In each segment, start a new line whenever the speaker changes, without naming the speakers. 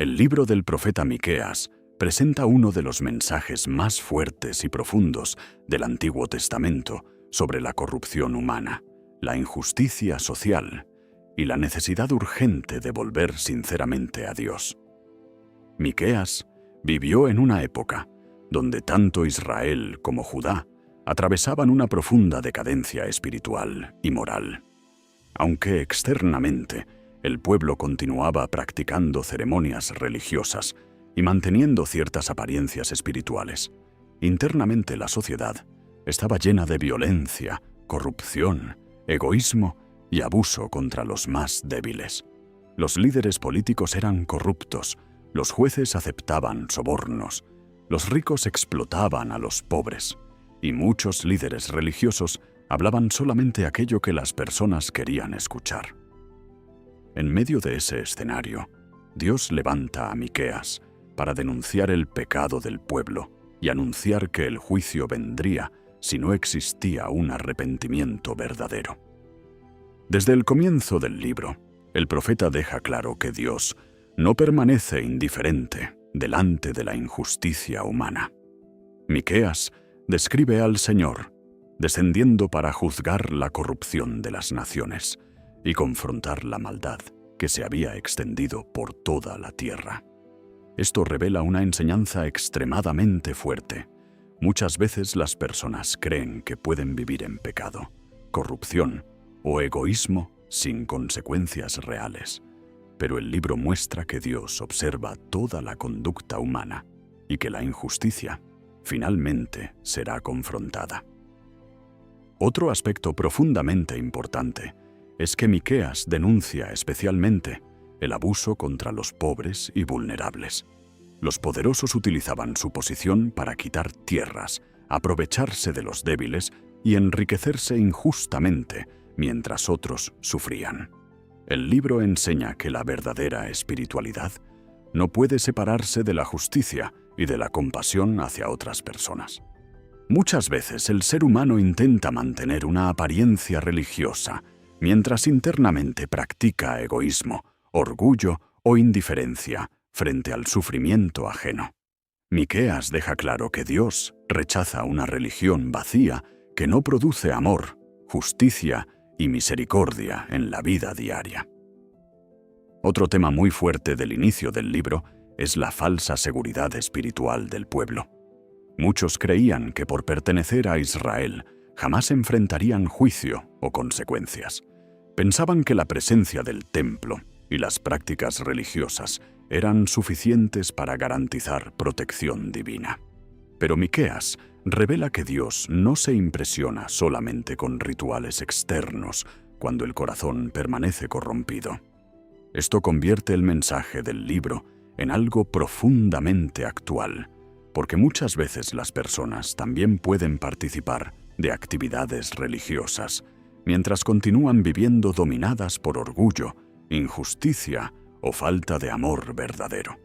El libro del profeta Miqueas presenta uno de los mensajes más fuertes y profundos del Antiguo Testamento sobre la corrupción humana, la injusticia social y la necesidad urgente de volver sinceramente a Dios. Miqueas vivió en una época donde tanto Israel como Judá atravesaban una profunda decadencia espiritual y moral. Aunque externamente el pueblo continuaba practicando ceremonias religiosas y manteniendo ciertas apariencias espirituales, internamente la sociedad estaba llena de violencia, corrupción, egoísmo y abuso contra los más débiles. Los líderes políticos eran corruptos, los jueces aceptaban sobornos, los ricos explotaban a los pobres, y muchos líderes religiosos hablaban solamente aquello que las personas querían escuchar. En medio de ese escenario, Dios levanta a Miqueas para denunciar el pecado del pueblo y anunciar que el juicio vendría si no existía un arrepentimiento verdadero. Desde el comienzo del libro, el profeta deja claro que Dios no permanece indiferente delante de la injusticia humana. Miqueas describe al Señor descendiendo para juzgar la corrupción de las naciones y confrontar la maldad que se había extendido por toda la tierra. Esto revela una enseñanza extremadamente fuerte. Muchas veces las personas creen que pueden vivir en pecado, corrupción o egoísmo sin consecuencias reales. Pero el libro muestra que Dios observa toda la conducta humana y que la injusticia finalmente será confrontada. Otro aspecto profundamente importante es que Miqueas denuncia especialmente el abuso contra los pobres y vulnerables. Los poderosos utilizaban su posición para quitar tierras, aprovecharse de los débiles y enriquecerse injustamente mientras otros sufrían. El libro enseña que la verdadera espiritualidad no puede separarse de la justicia y de la compasión hacia otras personas. Muchas veces el ser humano intenta mantener una apariencia religiosa, mientras internamente practica egoísmo, orgullo o indiferencia frente al sufrimiento ajeno. Miqueas deja claro que Dios rechaza una religión vacía que no produce amor, justicia y misericordia en la vida diaria. Otro tema muy fuerte del inicio del libro es la falsa seguridad espiritual del pueblo. Muchos creían que por pertenecer a Israel jamás enfrentarían juicio o consecuencias. Pensaban que la presencia del templo y las prácticas religiosas eran suficientes para garantizar protección divina. Pero Miqueas revela que Dios no se impresiona solamente con rituales externos cuando el corazón permanece corrompido. Esto convierte el mensaje del libro en algo profundamente actual, porque muchas veces las personas también pueden participar de actividades religiosas, mientras continúan viviendo dominadas por orgullo, injusticia o falta de amor verdadero.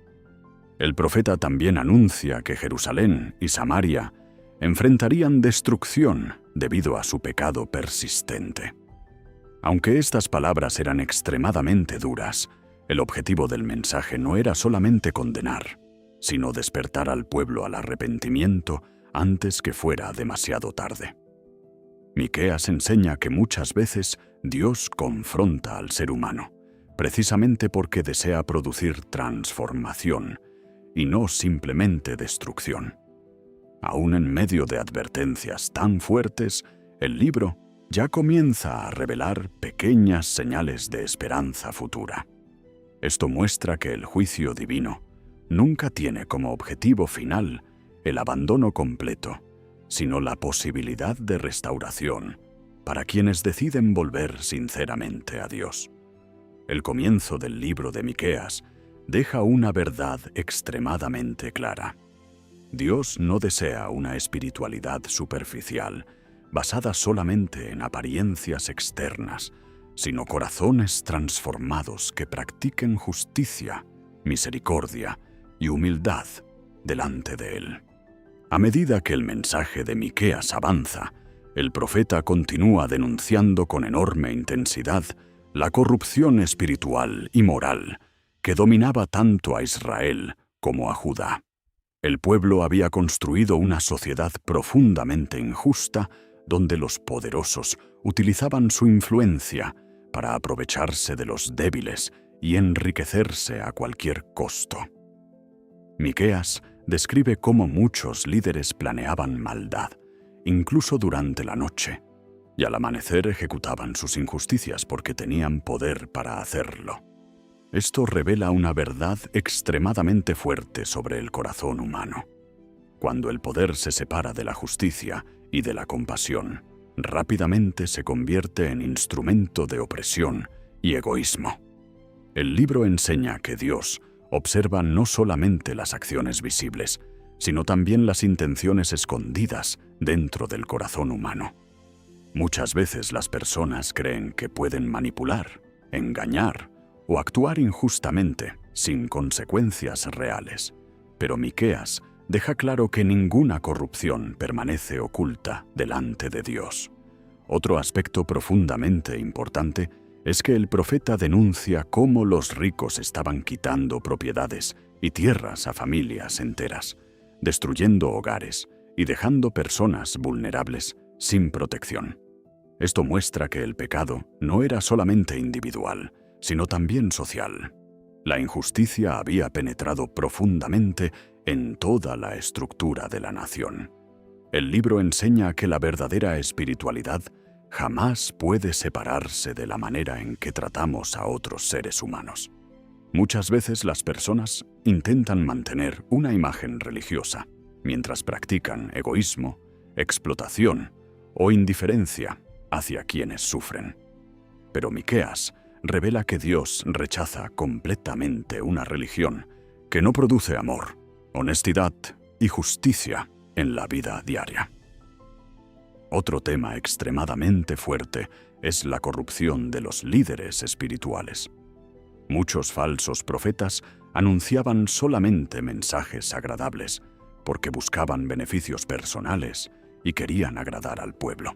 El profeta también anuncia que Jerusalén y Samaria enfrentarían destrucción debido a su pecado persistente. Aunque estas palabras eran extremadamente duras, el objetivo del mensaje no era solamente condenar, sino despertar al pueblo al arrepentimiento antes que fuera demasiado tarde. Miqueas enseña que muchas veces Dios confronta al ser humano, precisamente porque desea producir transformación y no simplemente destrucción. Aún en medio de advertencias tan fuertes, el libro ya comienza a revelar pequeñas señales de esperanza futura. Esto muestra que el juicio divino nunca tiene como objetivo final el abandono completo, sino la posibilidad de restauración para quienes deciden volver sinceramente a Dios. El comienzo del libro de Miqueas deja una verdad extremadamente clara. Dios no desea una espiritualidad superficial, basada solamente en apariencias externas, sino corazones transformados que practiquen justicia, misericordia y humildad delante de Él. A medida que el mensaje de Miqueas avanza, el profeta continúa denunciando con enorme intensidad la corrupción espiritual y moral que dominaba tanto a Israel como a Judá. El pueblo había construido una sociedad profundamente injusta donde los poderosos utilizaban su influencia para aprovecharse de los débiles y enriquecerse a cualquier costo. Miqueas describe cómo muchos líderes planeaban maldad, incluso durante la noche, y al amanecer ejecutaban sus injusticias porque tenían poder para hacerlo. Esto revela una verdad extremadamente fuerte sobre el corazón humano. Cuando el poder se separa de la justicia y de la compasión, rápidamente se convierte en instrumento de opresión y egoísmo. El libro enseña que Dios observa no solamente las acciones visibles, sino también las intenciones escondidas dentro del corazón humano. Muchas veces las personas creen que pueden manipular, engañar o actuar injustamente sin consecuencias reales, pero Miqueas deja claro que ninguna corrupción permanece oculta delante de Dios. Otro aspecto profundamente importante es que el profeta denuncia cómo los ricos estaban quitando propiedades y tierras a familias enteras, destruyendo hogares y dejando personas vulnerables sin protección. Esto muestra que el pecado no era solamente individual, sino también social. La injusticia había penetrado profundamente en toda la estructura de la nación. El libro enseña que la verdadera espiritualidad jamás puede separarse de la manera en que tratamos a otros seres humanos. Muchas veces las personas intentan mantener una imagen religiosa, mientras practican egoísmo, explotación o indiferencia hacia quienes sufren. Pero Miqueas revela que Dios rechaza completamente una religión que no produce amor, honestidad y justicia en la vida diaria. Otro tema extremadamente fuerte es la corrupción de los líderes espirituales. Muchos falsos profetas anunciaban solamente mensajes agradables porque buscaban beneficios personales y querían agradar al pueblo.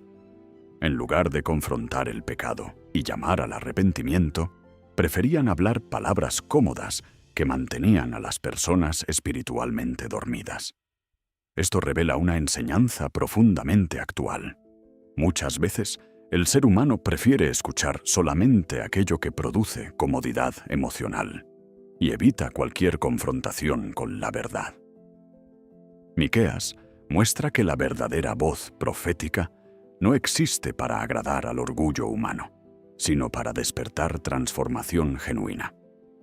En lugar de confrontar el pecado y llamar al arrepentimiento, preferían hablar palabras cómodas que mantenían a las personas espiritualmente dormidas. Esto revela una enseñanza profundamente actual. Muchas veces, el ser humano prefiere escuchar solamente aquello que produce comodidad emocional y evita cualquier confrontación con la verdad. Miqueas muestra que la verdadera voz profética no existe para agradar al orgullo humano, sino para despertar transformación genuina.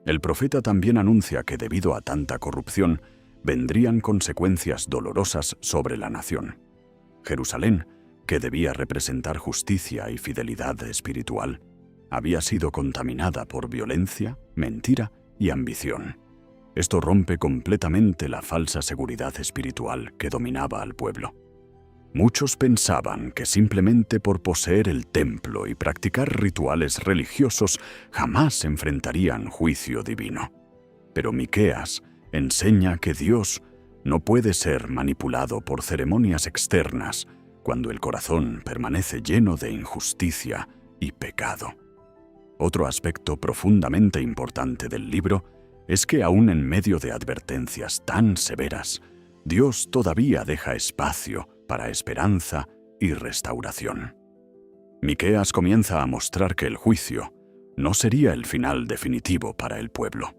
El profeta también anuncia que debido a tanta corrupción, vendrían consecuencias dolorosas sobre la nación. Jerusalén, que debía representar justicia y fidelidad espiritual, había sido contaminada por violencia, mentira y ambición. Esto rompe completamente la falsa seguridad espiritual que dominaba al pueblo. Muchos pensaban que simplemente por poseer el templo y practicar rituales religiosos jamás enfrentarían juicio divino. Pero Miqueas enseña que Dios no puede ser manipulado por ceremonias externas cuando el corazón permanece lleno de injusticia y pecado. Otro aspecto profundamente importante del libro es que aún en medio de advertencias tan severas, Dios todavía deja espacio para esperanza y restauración. Miqueas comienza a mostrar que el juicio no sería el final definitivo para el pueblo.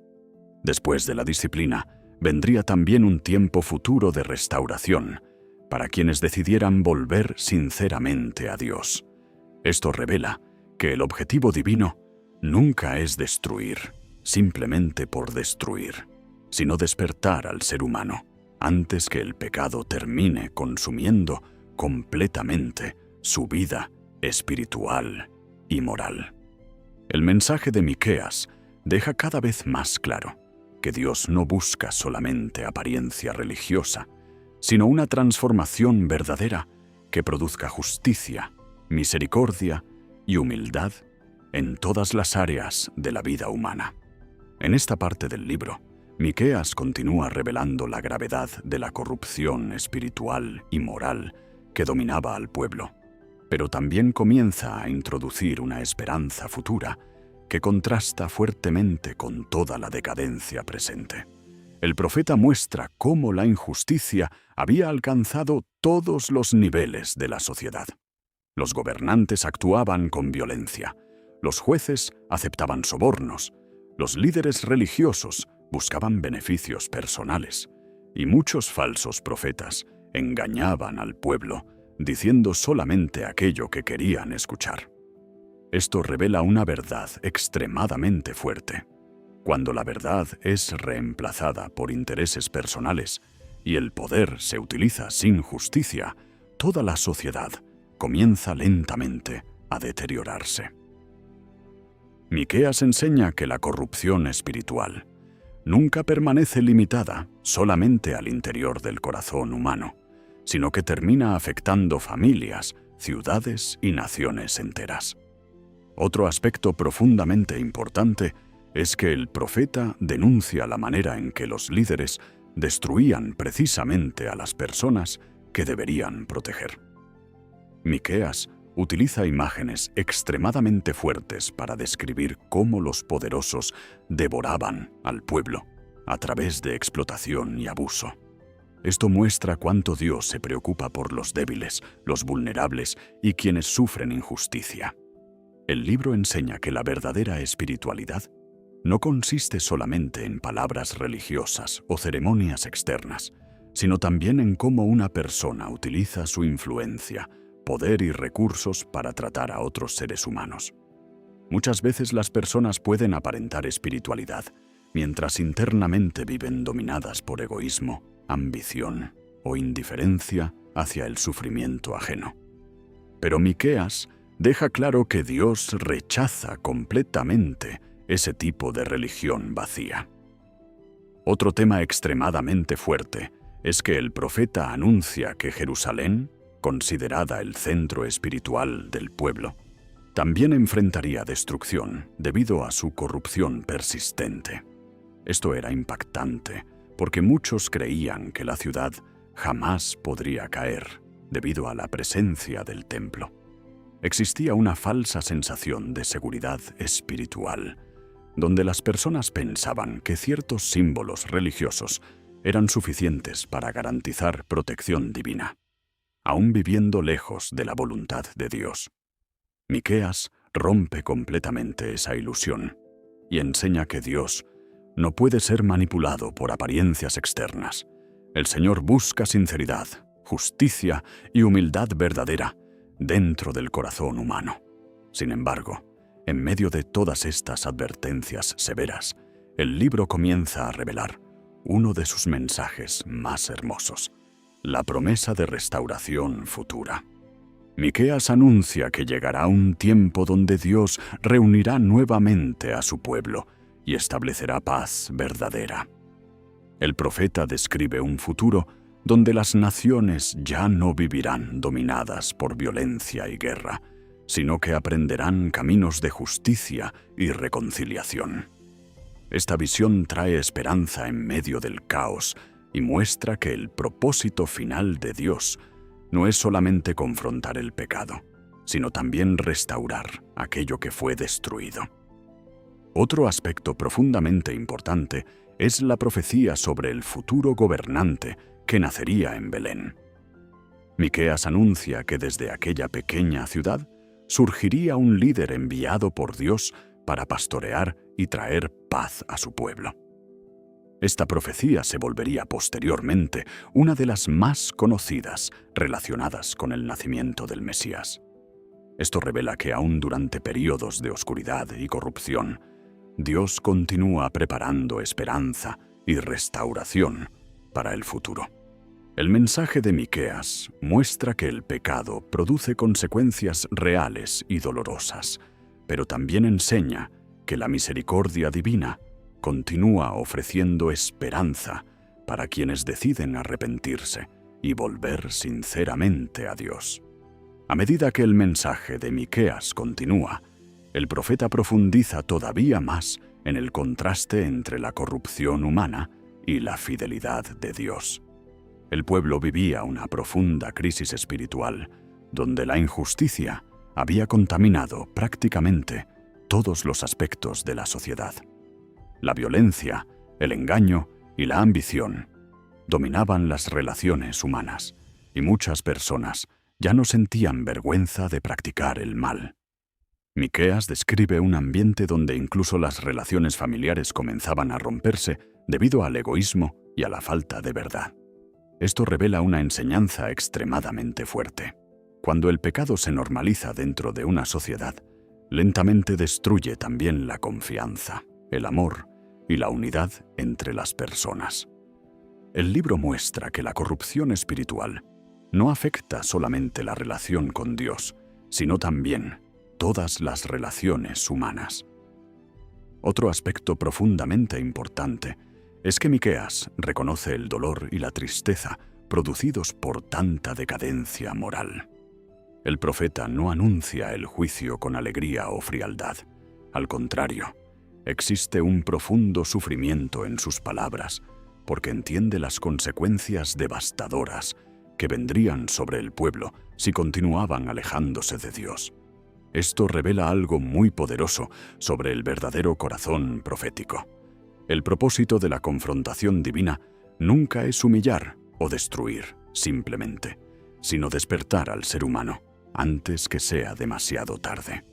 Después de la disciplina, vendría también un tiempo futuro de restauración para quienes decidieran volver sinceramente a Dios. Esto revela que el objetivo divino nunca es destruir, simplemente por destruir, sino despertar al ser humano antes que el pecado termine consumiendo completamente su vida espiritual y moral. El mensaje de Miqueas deja cada vez más claro que Dios no busca solamente apariencia religiosa, sino una transformación verdadera que produzca justicia, misericordia y humildad en todas las áreas de la vida humana. En esta parte del libro, Miqueas continúa revelando la gravedad de la corrupción espiritual y moral que dominaba al pueblo, pero también comienza a introducir una esperanza futura que contrasta fuertemente con toda la decadencia presente. El profeta muestra cómo la injusticia había alcanzado todos los niveles de la sociedad. Los gobernantes actuaban con violencia, los jueces aceptaban sobornos, los líderes religiosos buscaban beneficios personales, y muchos falsos profetas engañaban al pueblo, diciendo solamente aquello que querían escuchar. Esto revela una verdad extremadamente fuerte. Cuando la verdad es reemplazada por intereses personales y el poder se utiliza sin justicia, toda la sociedad comienza lentamente a deteriorarse. Miqueas enseña que la corrupción espiritual nunca permanece limitada solamente al interior del corazón humano, sino que termina afectando familias, ciudades y naciones enteras. Otro aspecto profundamente importante es que el profeta denuncia la manera en que los líderes destruían precisamente a las personas que deberían proteger. Miqueas utiliza imágenes extremadamente fuertes para describir cómo los poderosos devoraban al pueblo a través de explotación y abuso. Esto muestra cuánto Dios se preocupa por los débiles, los vulnerables y quienes sufren injusticia. El libro enseña que la verdadera espiritualidad no consiste solamente en palabras religiosas o ceremonias externas, sino también en cómo una persona utiliza su influencia, poder y recursos para tratar a otros seres humanos. Muchas veces las personas pueden aparentar espiritualidad, mientras internamente viven dominadas por egoísmo, ambición o indiferencia hacia el sufrimiento ajeno. Pero Miqueas deja claro que Dios rechaza completamente ese tipo de religión vacía. Otro tema extremadamente fuerte es que el profeta anuncia que Jerusalén, considerada el centro espiritual del pueblo, también enfrentaría destrucción debido a su corrupción persistente. Esto era impactante, porque muchos creían que la ciudad jamás podría caer debido a la presencia del templo. Existía una falsa sensación de seguridad espiritual, donde las personas pensaban que ciertos símbolos religiosos eran suficientes para garantizar protección divina, aún viviendo lejos de la voluntad de Dios. Miqueas rompe completamente esa ilusión y enseña que Dios no puede ser manipulado por apariencias externas. El Señor busca sinceridad, justicia y humildad verdadera dentro del corazón humano. Sin embargo, en medio de todas estas advertencias severas, el libro comienza a revelar uno de sus mensajes más hermosos: la promesa de restauración futura. Miqueas anuncia que llegará un tiempo donde Dios reunirá nuevamente a su pueblo y establecerá paz verdadera. El profeta describe un futuro donde las naciones ya no vivirán dominadas por violencia y guerra, sino que aprenderán caminos de justicia y reconciliación. Esta visión trae esperanza en medio del caos y muestra que el propósito final de Dios no es solamente confrontar el pecado, sino también restaurar aquello que fue destruido. Otro aspecto profundamente importante es la profecía sobre el futuro gobernante que nacería en Belén. Miqueas anuncia que desde aquella pequeña ciudad surgiría un líder enviado por Dios para pastorear y traer paz a su pueblo. Esta profecía se volvería posteriormente una de las más conocidas relacionadas con el nacimiento del Mesías. Esto revela que aún durante períodos de oscuridad y corrupción, Dios continúa preparando esperanza y restauración para el futuro. El mensaje de Miqueas muestra que el pecado produce consecuencias reales y dolorosas, pero también enseña que la misericordia divina continúa ofreciendo esperanza para quienes deciden arrepentirse y volver sinceramente a Dios. A medida que el mensaje de Miqueas continúa, el profeta profundiza todavía más en el contraste entre la corrupción humana y la fidelidad de Dios. El pueblo vivía una profunda crisis espiritual, donde la injusticia había contaminado prácticamente todos los aspectos de la sociedad. La violencia, el engaño y la ambición dominaban las relaciones humanas, y muchas personas ya no sentían vergüenza de practicar el mal. Miqueas describe un ambiente donde incluso las relaciones familiares comenzaban a romperse debido al egoísmo y a la falta de verdad. Esto revela una enseñanza extremadamente fuerte. Cuando el pecado se normaliza dentro de una sociedad, lentamente destruye también la confianza, el amor y la unidad entre las personas. El libro muestra que la corrupción espiritual no afecta solamente la relación con Dios, sino también todas las relaciones humanas. Otro aspecto profundamente importante es que Miqueas reconoce el dolor y la tristeza producidos por tanta decadencia moral. El profeta no anuncia el juicio con alegría o frialdad. Al contrario, existe un profundo sufrimiento en sus palabras, porque entiende las consecuencias devastadoras que vendrían sobre el pueblo si continuaban alejándose de Dios. Esto revela algo muy poderoso sobre el verdadero corazón profético. El propósito de la confrontación divina nunca es humillar o destruir simplemente, sino despertar al ser humano antes que sea demasiado tarde.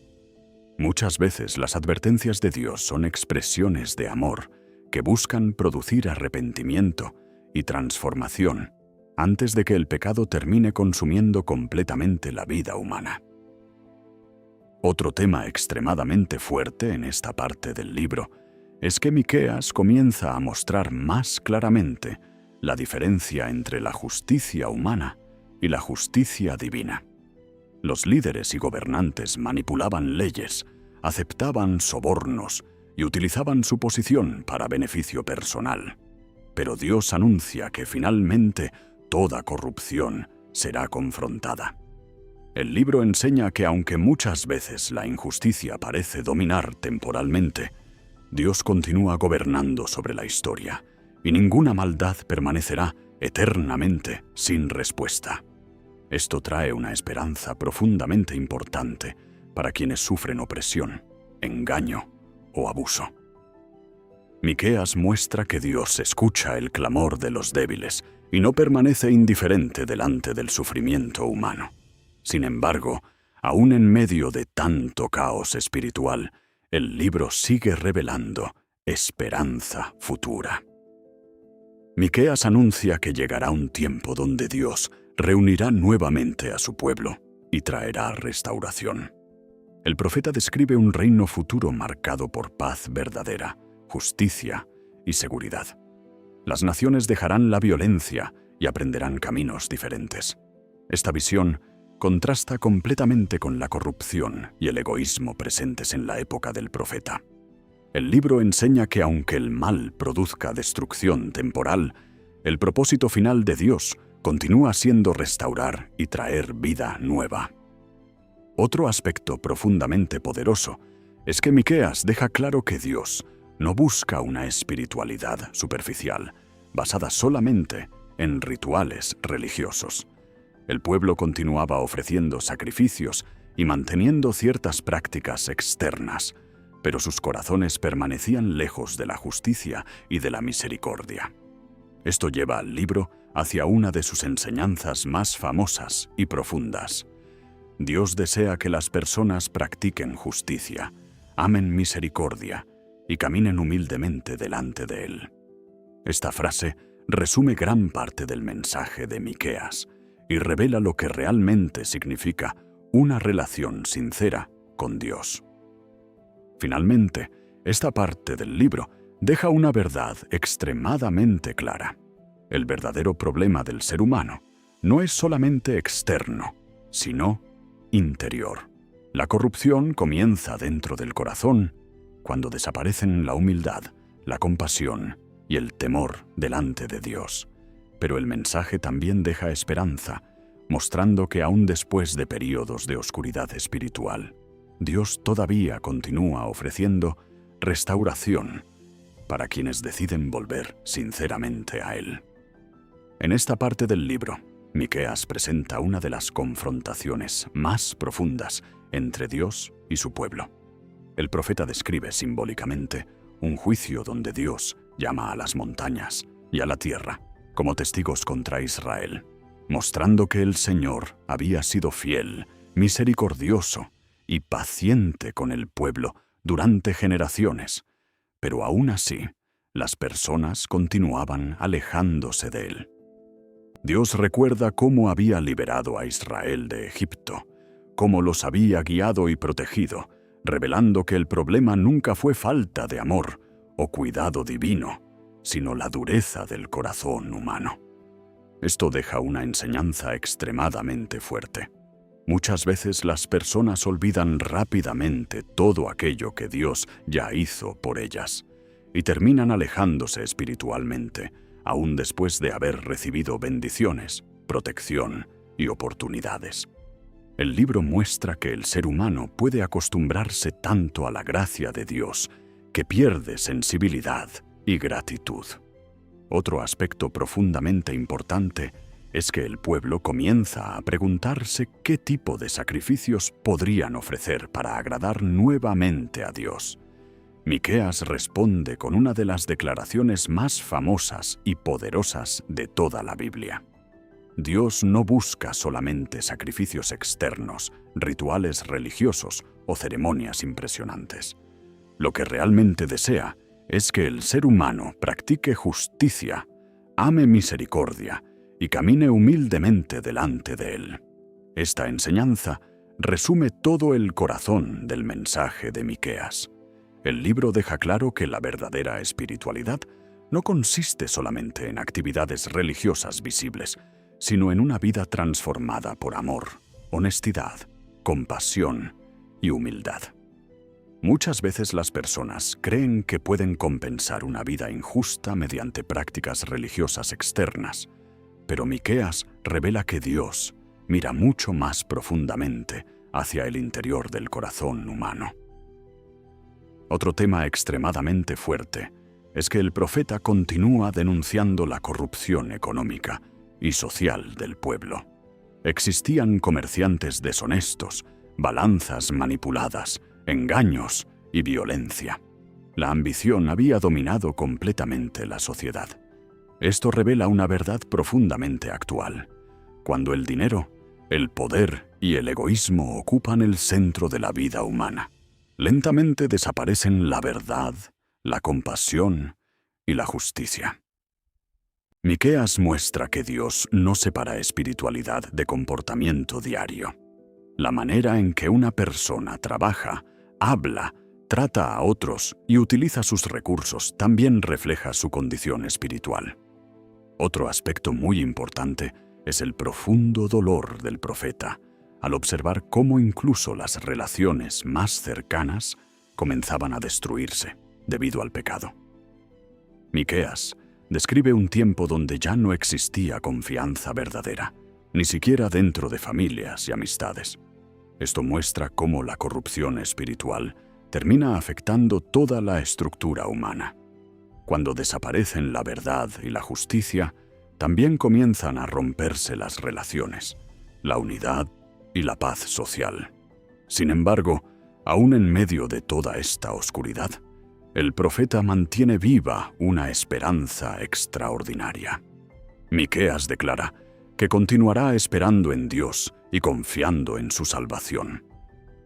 Muchas veces las advertencias de Dios son expresiones de amor que buscan producir arrepentimiento y transformación antes de que el pecado termine consumiendo completamente la vida humana. Otro tema extremadamente fuerte en esta parte del libro es que Miqueas comienza a mostrar más claramente la diferencia entre la justicia humana y la justicia divina. Los líderes y gobernantes manipulaban leyes, aceptaban sobornos y utilizaban su posición para beneficio personal. Pero Dios anuncia que finalmente toda corrupción será confrontada. El libro enseña que aunque muchas veces la injusticia parece dominar temporalmente, Dios continúa gobernando sobre la historia, y ninguna maldad permanecerá eternamente sin respuesta. Esto trae una esperanza profundamente importante para quienes sufren opresión, engaño o abuso. Miqueas muestra que Dios escucha el clamor de los débiles y no permanece indiferente delante del sufrimiento humano. Sin embargo, aún en medio de tanto caos espiritual, el libro sigue revelando esperanza futura. Miqueas anuncia que llegará un tiempo donde Dios reunirá nuevamente a su pueblo y traerá restauración. El profeta describe un reino futuro marcado por paz verdadera, justicia y seguridad. Las naciones dejarán la violencia y aprenderán caminos diferentes. Esta visión contrasta completamente con la corrupción y el egoísmo presentes en la época del profeta. El libro enseña que aunque el mal produzca destrucción temporal, el propósito final de Dios continúa siendo restaurar y traer vida nueva. Otro aspecto profundamente poderoso es que Miqueas deja claro que Dios no busca una espiritualidad superficial, basada solamente en rituales religiosos. El pueblo continuaba ofreciendo sacrificios y manteniendo ciertas prácticas externas, pero sus corazones permanecían lejos de la justicia y de la misericordia. Esto lleva al libro hacia una de sus enseñanzas más famosas y profundas. Dios desea que las personas practiquen justicia, amen misericordia y caminen humildemente delante de Él. Esta frase resume gran parte del mensaje de Miqueas y revela lo que realmente significa una relación sincera con Dios. Finalmente, esta parte del libro deja una verdad extremadamente clara. El verdadero problema del ser humano no es solamente externo, sino interior. La corrupción comienza dentro del corazón cuando desaparecen la humildad, la compasión y el temor delante de Dios. Pero el mensaje también deja esperanza, mostrando que aún después de períodos de oscuridad espiritual, Dios todavía continúa ofreciendo restauración para quienes deciden volver sinceramente a Él. En esta parte del libro, Miqueas presenta una de las confrontaciones más profundas entre Dios y su pueblo. El profeta describe simbólicamente un juicio donde Dios llama a las montañas y a la tierra como testigos contra Israel, mostrando que el Señor había sido fiel, misericordioso y paciente con el pueblo durante generaciones, pero aún así, las personas continuaban alejándose de él. Dios recuerda cómo había liberado a Israel de Egipto, cómo los había guiado y protegido, revelando que el problema nunca fue falta de amor o cuidado divino, sino la dureza del corazón humano. Esto deja una enseñanza extremadamente fuerte. Muchas veces las personas olvidan rápidamente todo aquello que Dios ya hizo por ellas y terminan alejándose espiritualmente, aún después de haber recibido bendiciones, protección y oportunidades. El libro muestra que el ser humano puede acostumbrarse tanto a la gracia de Dios que pierde sensibilidad y gratitud. Otro aspecto profundamente importante es que el pueblo comienza a preguntarse qué tipo de sacrificios podrían ofrecer para agradar nuevamente a Dios. Miqueas responde con una de las declaraciones más famosas y poderosas de toda la Biblia. Dios no busca solamente sacrificios externos, rituales religiosos o ceremonias impresionantes. Lo que realmente desea es que el ser humano practique justicia, ame misericordia y camine humildemente delante de Él. Esta enseñanza resume todo el corazón del mensaje de Miqueas. El libro deja claro que la verdadera espiritualidad no consiste solamente en actividades religiosas visibles, sino en una vida transformada por amor, honestidad, compasión y humildad. Muchas veces las personas creen que pueden compensar una vida injusta mediante prácticas religiosas externas, pero Miqueas revela que Dios mira mucho más profundamente hacia el interior del corazón humano. Otro tema extremadamente fuerte es que el profeta continúa denunciando la corrupción económica y social del pueblo. Existían comerciantes deshonestos, balanzas manipuladas, engaños y violencia. La ambición había dominado completamente la sociedad. Esto revela una verdad profundamente actual. Cuando el dinero, el poder y el egoísmo ocupan el centro de la vida humana, lentamente desaparecen la verdad, la compasión y la justicia. Miqueas muestra que Dios no separa espiritualidad de comportamiento diario. La manera en que una persona trabaja, habla, trata a otros y utiliza sus recursos también refleja su condición espiritual. Otro aspecto muy importante es el profundo dolor del profeta al observar cómo incluso las relaciones más cercanas comenzaban a destruirse debido al pecado. Miqueas describe un tiempo donde ya no existía confianza verdadera, ni siquiera dentro de familias y amistades. Esto muestra cómo la corrupción espiritual termina afectando toda la estructura humana. Cuando desaparecen la verdad y la justicia, también comienzan a romperse las relaciones, la unidad y la paz social. Sin embargo, aún en medio de toda esta oscuridad, el profeta mantiene viva una esperanza extraordinaria. Miqueas declara que continuará esperando en Dios y confiando en su salvación.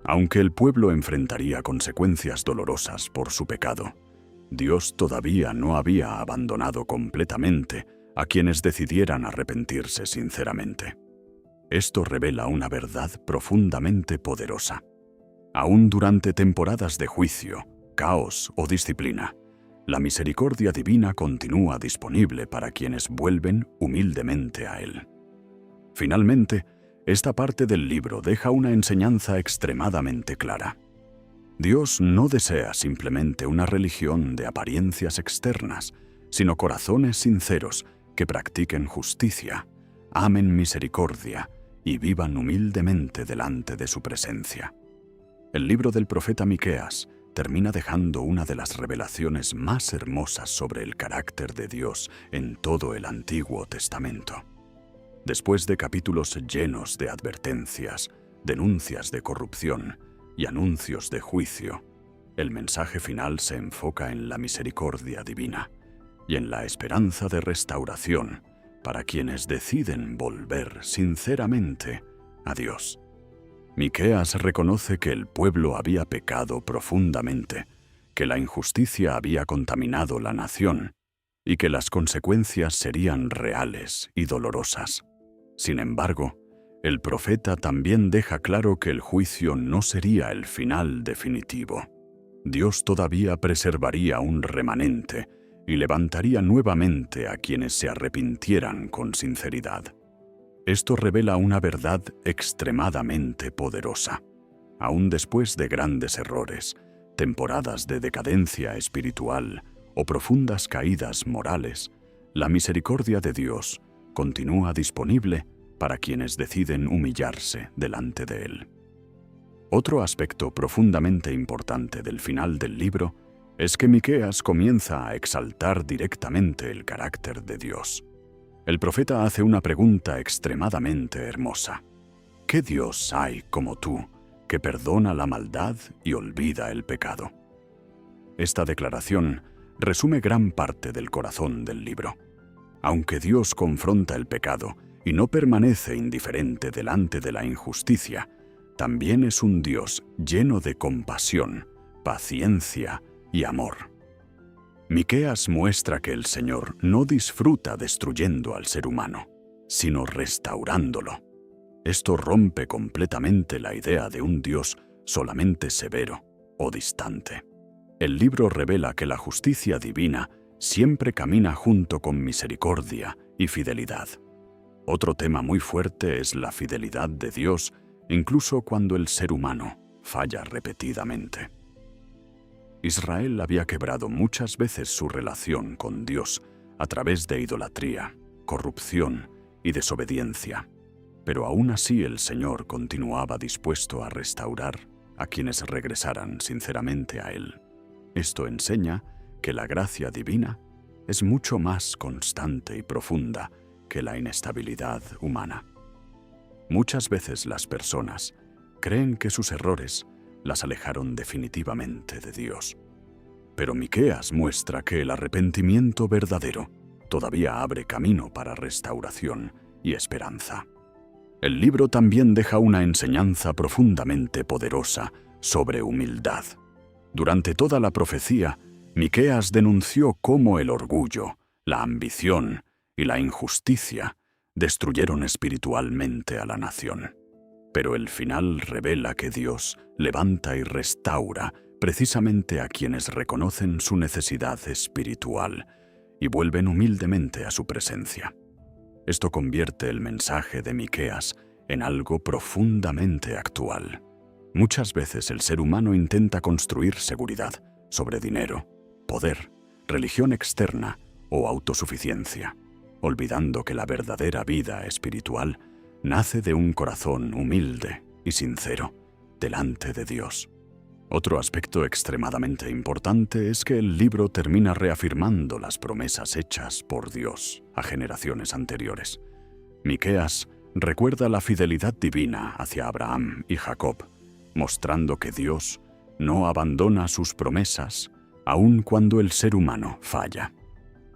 Aunque el pueblo enfrentaría consecuencias dolorosas por su pecado, Dios todavía no había abandonado completamente a quienes decidieran arrepentirse sinceramente. Esto revela una verdad profundamente poderosa. Aún durante temporadas de juicio, caos o disciplina, la misericordia divina continúa disponible para quienes vuelven humildemente a Él. Finalmente, esta parte del libro deja una enseñanza extremadamente clara. Dios no desea simplemente una religión de apariencias externas, sino corazones sinceros que practiquen justicia, amen misericordia y vivan humildemente delante de su presencia. El libro del profeta Miqueas termina dejando una de las revelaciones más hermosas sobre el carácter de Dios en todo el Antiguo Testamento. Después de capítulos llenos de advertencias, denuncias de corrupción y anuncios de juicio, El mensaje final se enfoca en la misericordia divina y en la esperanza de restauración para quienes deciden volver sinceramente a Dios. Miqueas reconoce que el pueblo había pecado profundamente, que la injusticia había contaminado la nación y que las consecuencias serían reales y dolorosas. Sin embargo, el profeta también deja claro que el juicio no sería el final definitivo. Dios todavía preservaría un remanente y levantaría nuevamente a quienes se arrepintieran con sinceridad. Esto revela una verdad extremadamente poderosa. Aún después de grandes errores, temporadas de decadencia espiritual o profundas caídas morales, la misericordia de Dios continúa disponible para quienes deciden humillarse delante de Él. Otro aspecto profundamente importante del final del libro es que Miqueas comienza a exaltar directamente el carácter de Dios. El profeta hace una pregunta extremadamente hermosa. ¿Qué Dios hay como tú, que perdona la maldad y olvida el pecado? Esta declaración resume gran parte del corazón del libro. Aunque Dios confronta el pecado y no permanece indiferente delante de la injusticia, también es un Dios lleno de compasión, paciencia y amor. Miqueas muestra que el Señor no disfruta destruyendo al ser humano, sino restaurándolo. Esto rompe completamente la idea de un Dios solamente severo o distante. El libro revela que la justicia divina siempre camina junto con misericordia y fidelidad. Otro tema muy fuerte es la fidelidad de Dios, incluso cuando el ser humano falla repetidamente. Israel había quebrado muchas veces su relación con Dios a través de idolatría, corrupción y desobediencia, pero aún así el Señor continuaba dispuesto a restaurar a quienes regresaran sinceramente a Él. Esto enseña que la gracia divina es mucho más constante y profunda que la inestabilidad humana. Muchas veces las personas creen que sus errores las alejaron definitivamente de Dios. Pero Miqueas muestra que el arrepentimiento verdadero todavía abre camino para restauración y esperanza. El libro también deja una enseñanza profundamente poderosa sobre humildad. Durante toda la profecía, Miqueas denunció cómo el orgullo, la ambición y la injusticia destruyeron espiritualmente a la nación. Pero el final revela que Dios levanta y restaura precisamente a quienes reconocen su necesidad espiritual y vuelven humildemente a su presencia. Esto convierte el mensaje de Miqueas en algo profundamente actual. Muchas veces el ser humano intenta construir seguridad sobre dinero, poder, religión externa o autosuficiencia, olvidando que la verdadera vida espiritual nace de un corazón humilde y sincero delante de Dios. Otro aspecto extremadamente importante es que el libro termina reafirmando las promesas hechas por Dios a generaciones anteriores. Miqueas recuerda la fidelidad divina hacia Abraham y Jacob, mostrando que Dios no abandona sus promesas aun cuando el ser humano falla.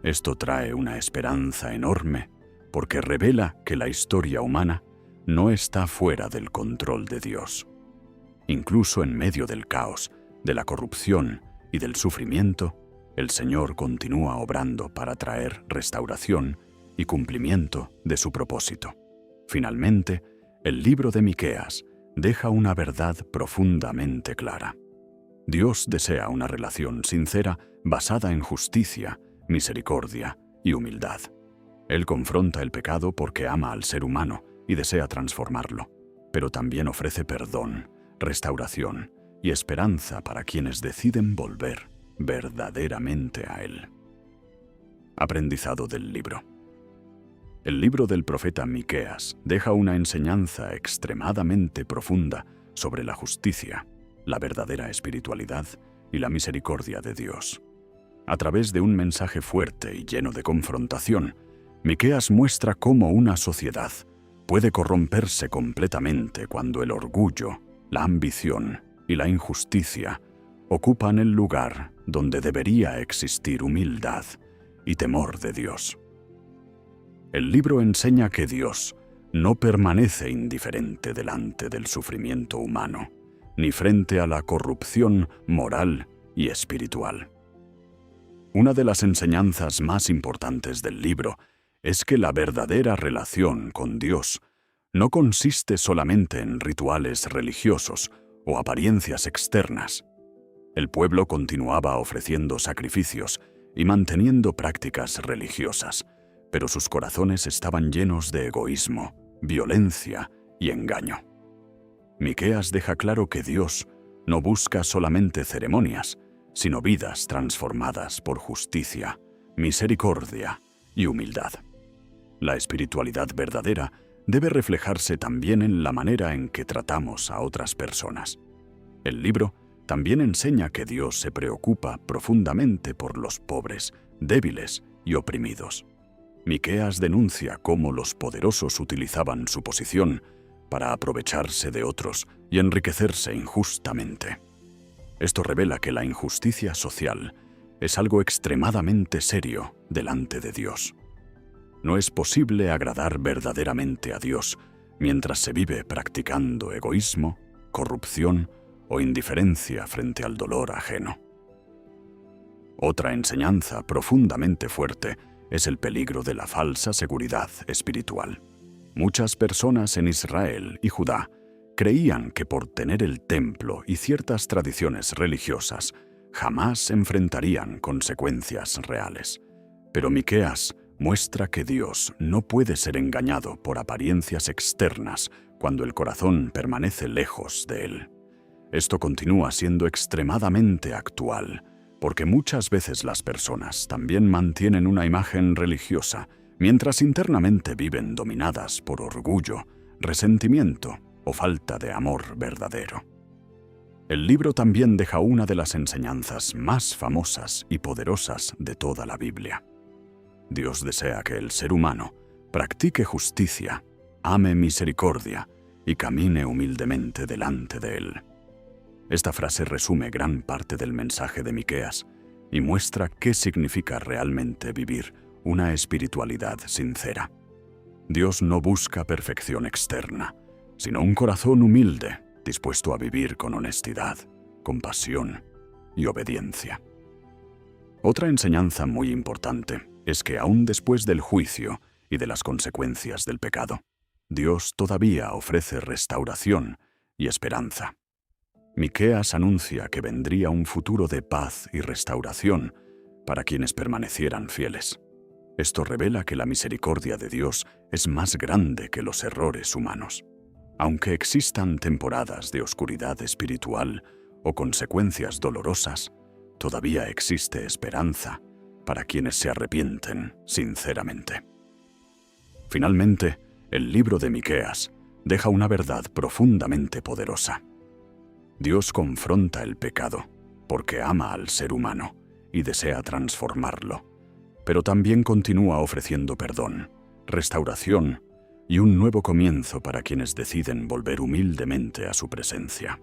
Esto trae una esperanza enorme porque revela que la historia humana no está fuera del control de Dios. Incluso en medio del caos, de la corrupción y del sufrimiento, el Señor continúa obrando para traer restauración y cumplimiento de su propósito. Finalmente, el libro de Miqueas deja una verdad profundamente clara. Dios desea una relación sincera basada en justicia, misericordia y humildad. Él confronta el pecado porque ama al ser humano y desea transformarlo, pero también ofrece perdón, restauración y esperanza para quienes deciden volver verdaderamente a Él. Aprendizado del libro. El libro del profeta Miqueas deja una enseñanza extremadamente profunda sobre la justicia, la verdadera espiritualidad y la misericordia de Dios. A través de un mensaje fuerte y lleno de confrontación, Miqueas muestra cómo una sociedad puede corromperse completamente cuando el orgullo, la ambición y la injusticia ocupan el lugar donde debería existir humildad y temor de Dios. El libro enseña que Dios no permanece indiferente delante del sufrimiento humano, ni frente a la corrupción moral y espiritual. Una de las enseñanzas más importantes del libro es que la verdadera relación con Dios no consiste solamente en rituales religiosos o apariencias externas. El pueblo continuaba ofreciendo sacrificios y manteniendo prácticas religiosas, pero sus corazones estaban llenos de egoísmo, violencia y engaño. Miqueas deja claro que Dios no busca solamente ceremonias, sino vidas transformadas por justicia, misericordia y humildad. La espiritualidad verdadera debe reflejarse también en la manera en que tratamos a otras personas. El libro también enseña que Dios se preocupa profundamente por los pobres, débiles y oprimidos. Miqueas denuncia cómo los poderosos utilizaban su posición para aprovecharse de otros y enriquecerse injustamente. Esto revela que la injusticia social es algo extremadamente serio delante de Dios. No es posible agradar verdaderamente a Dios mientras se vive practicando egoísmo, corrupción o indiferencia frente al dolor ajeno. Otra enseñanza profundamente fuerte es el peligro de la falsa seguridad espiritual. Muchas personas en Israel y Judá creían que por tener el templo y ciertas tradiciones religiosas jamás enfrentarían consecuencias reales. Pero Miqueas muestra que Dios no puede ser engañado por apariencias externas cuando el corazón permanece lejos de Él. Esto continúa siendo extremadamente actual, porque muchas veces las personas también mantienen una imagen religiosa, mientras internamente viven dominadas por orgullo, resentimiento o falta de amor verdadero. El libro también deja una de las enseñanzas más famosas y poderosas de toda la Biblia. Dios desea que el ser humano practique justicia, ame misericordia y camine humildemente delante de Él. Esta frase resume gran parte del mensaje de Miqueas y muestra qué significa realmente vivir una espiritualidad sincera. Dios no busca perfección externa, sino un corazón humilde, dispuesto a vivir con honestidad, compasión y obediencia. Otra enseñanza muy importante es que aún después del juicio y de las consecuencias del pecado, Dios todavía ofrece restauración y esperanza. Miqueas anuncia que vendría un futuro de paz y restauración para quienes permanecieran fieles. Esto revela que la misericordia de Dios es más grande que los errores humanos. Aunque existan temporadas de oscuridad espiritual o consecuencias dolorosas, todavía existe esperanza para quienes se arrepienten sinceramente. Finalmente, el libro de Miqueas deja una verdad profundamente poderosa. Dios confronta el pecado porque ama al ser humano y desea transformarlo, pero también continúa ofreciendo perdón, restauración y un nuevo comienzo para quienes deciden volver humildemente a su presencia.